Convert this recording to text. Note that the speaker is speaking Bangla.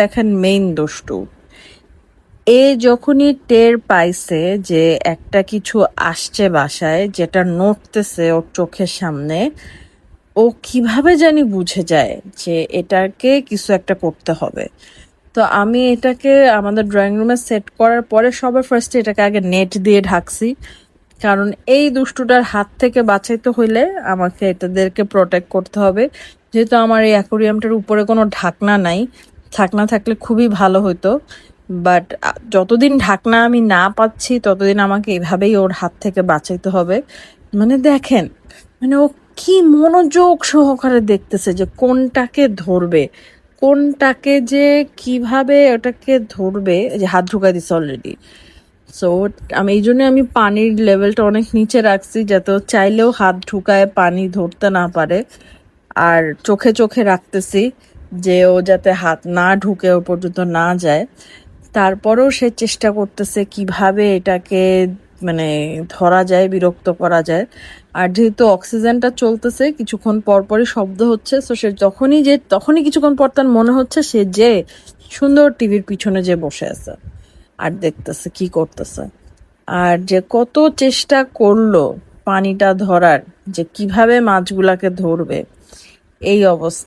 দেখেন মেইন দুষ্টু, এ যখনই টের পাইছে যে একটা কিছু আসছে বাসায় যেটা নড়তেছে ওর চোখের সামনে, ও কিভাবে জানি বুঝে যায় যে এটাকে কিছু একটা করতে হবে। তো আমি এটাকে আমাদের ড্রয়িং রুমে সেট করার পরে সবার ফার্স্টে এটাকে আগে নেট দিয়ে ঢাকছি, কারণ এই দুষ্টুটার হাত থেকে বাঁচাইতে হইলে আমাকে এটাদেরকে প্রোটেক্ট করতে হবে। যেহেতু আমার এই অ্যাকোরিয়ামটার উপরে কোনো ঢাকনা নাই, ঢাকনা থাকলে খুবই ভালো হতো, বাট যতদিন ঢাকনা আমি না পাচ্ছি ততদিন আমাকে এভাবেই ওর হাত থেকে বাঁচাইতে হবে। মানে দেখেন, মানে ও কি মনোযোগ সহকারে দেখতেছে যে কোনটাকে ধরবে, কোনটাকে যে কিভাবে ওটাকে ধরবে। এই যে হাত ঢুকাই দিচ্ছে অলরেডি। সো আমি এই জন্য আমি পানির লেভেলটা অনেক নিচে রাখছি, যাতে ও চাইলেও হাত ঢুকায় পানি ধরতে না পারে। আর চোখে চোখে রাখতেছি যে ও যাতে হাত না ঢুকে ও পর্যন্ত না যায়। তারপরেও সে চেষ্টা করতেছে কিভাবে এটাকে মানে ধরা যায়, বিরক্ত করা যায়। আর যেহেতু অক্সিজেনটা চলতেছে, কিছুক্ষণ পর পরই শব্দ হচ্ছে, তো সে তখনই কিছুক্ষণ পর তার মনে হচ্ছে সে যে সুন্দর টিভির পিছনে যে বসে আছে আর দেখতেছে কি করতেছে। আর যে কত চেষ্টা করলো পানিটা ধরার, যে কিভাবে মাছগুলাকে ধরবে, এই অবস্থা।